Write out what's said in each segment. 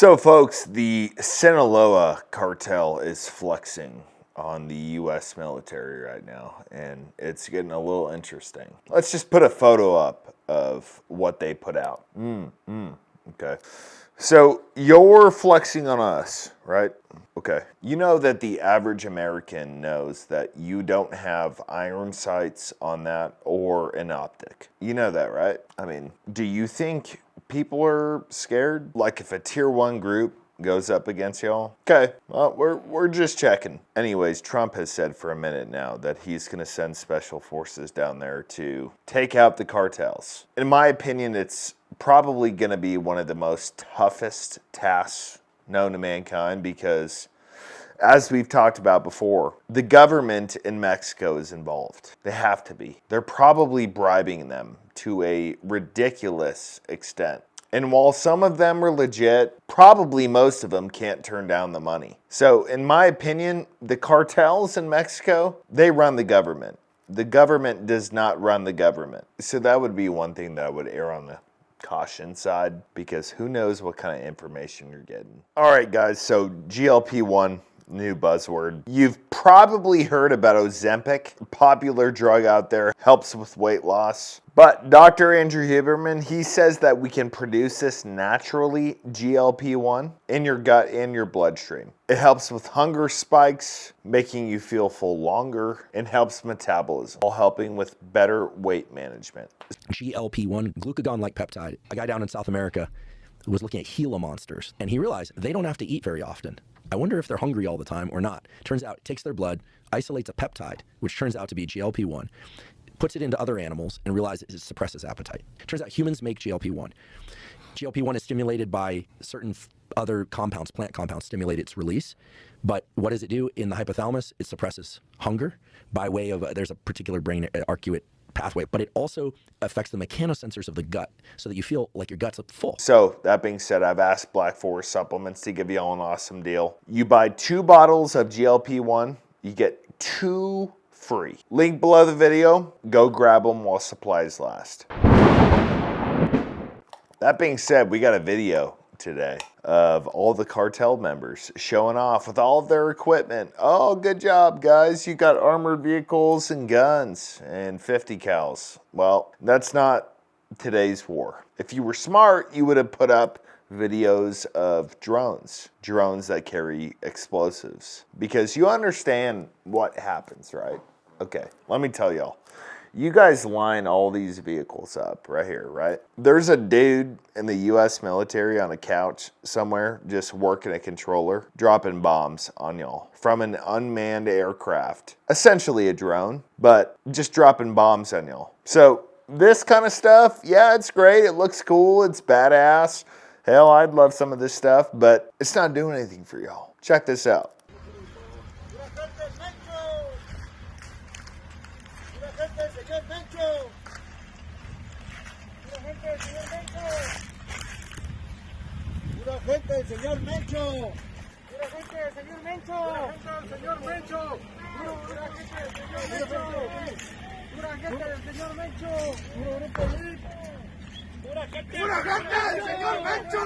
So folks, the Sinaloa cartel is flexing on the U.S. military right now, and it's getting a little interesting. Let's just put a photo up of what they put out. Okay. So you're flexing on us, right? Okay. You know that the average American knows that you don't have iron sights on that or an optic. You know that, right? I mean, do you think people are scared? Like if a tier 1 group goes up against y'all? Okay, well, we're just checking. Anyways, Trump has said for a minute now that he's going to send special forces down there to take out the cartels. In my opinion, it's probably going to be one of the most toughest tasks known to mankind because, as we've talked about before, the government in Mexico is involved. They have to be. They're probably bribing them to a ridiculous extent. And while some of them are legit, probably most of them can't turn down the money. So in my opinion, the cartels in Mexico, they run the government. The government does not run the government. So that would be one thing that I would err on the caution side, because who knows what kind of information you're getting. All right, guys, so GLP-1. New buzzword. You've probably heard about Ozempic, popular drug out there, helps with weight loss. But Dr. Andrew Huberman, he says that we can produce this naturally, GLP-1, in your gut and your bloodstream. It helps with hunger spikes, making you feel full longer, and helps metabolism, all helping with better weight management. GLP-1, glucagon-like peptide. A guy down in South America was looking at Gila monsters, and he realized they don't have to eat very often. I wonder if they're hungry all the time or not. Turns out it takes their blood, isolates a peptide, which turns out to be GLP-1, puts it into other animals, and realizes it suppresses appetite. Turns out humans make GLP-1. GLP-1 is stimulated by certain other compounds, plant compounds stimulate its release. But what does it do in the hypothalamus? It suppresses hunger by way of, there's a particular brain arcuate pathway, but it also affects the mechanosensors of the gut so that you feel like your gut's full. So that being said, I've asked Black Forest Supplements to give you all an awesome deal. You buy 2 bottles of GLP-1, you get 2 free. Link below the video. Go grab them while supplies last. That being said, we got a video today of all the cartel members showing off with all of their equipment. Oh, good job, guys. You got armored vehicles and guns and 50 cals. Well, that's not today's war. If you were smart, you would have put up videos of drones that carry explosives, because you understand what happens, right? Okay, let me tell y'all. You guys line all these vehicles up right here, right? There's a dude in the U.S. military on a couch somewhere just working a controller, dropping bombs on y'all from an unmanned aircraft. Essentially a drone, but just dropping bombs on y'all. So this kind of stuff, yeah, it's great. It looks cool. It's badass. Hell, I'd love some of this stuff, but it's not doing anything for y'all. Check this out. Pura gente del señor Mencho. Pura gente del señor Mencho. Pura gente del señor Mencho. Pura gente del señor Mencho. Pura gente del señor Mencho.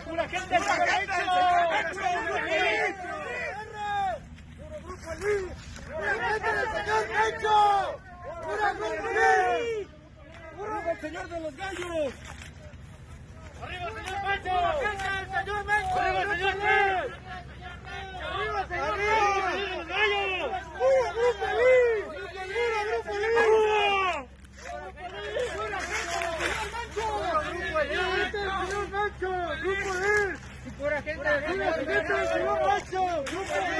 Pura gente del señor Mencho. Pura gente del señor Mencho. Pura el señor de los gallos. ¡Arriba, señor Mencho! ¡Arriba, señor Mencho! ¡Arriba, señor Mencho! ¡Arriba, señor Mencho! ¡Pura Grupo Lee! ¡Pura Grupo Lee! ¡Pura gente del señor Mencho! ¡Grupo Lee! ¡Y pura gente del señor Mencho! ¡Grupo Lee!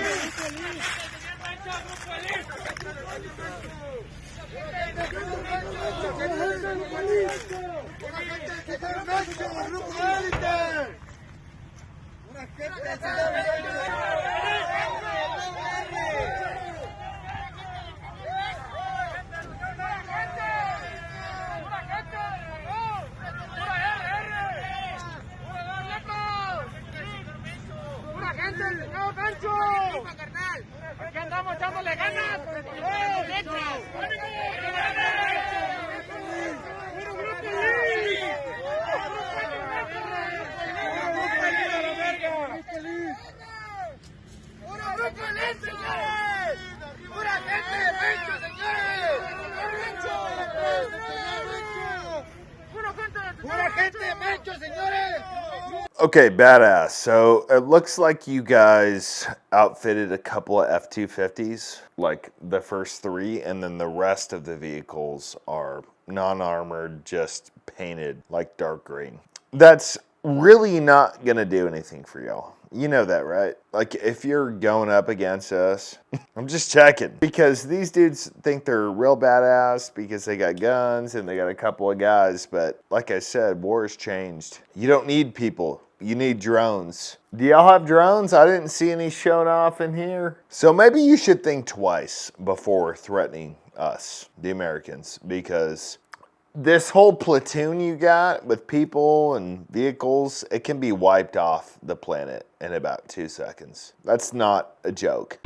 Aquí andamos echándole ganas. ¡Puro Grupo Lee! Okay, badass. So it looks like you guys outfitted a couple of F-250s, like the first 3, and then the rest of the vehicles are non-armored, just painted like dark green. That's really not gonna do anything for y'all. You know that, right? Like, if you're going up against us, I'm just checking. Because these dudes think they're real badass because they got guns and they got a couple of guys. But like I said, war has changed. You don't need people. You need drones. Do y'all have drones? I didn't see any showing off in here. So maybe you should think twice before threatening us, the Americans, because this whole platoon you got with people and vehicles, it can be wiped off the planet in about 2 seconds. That's not a joke.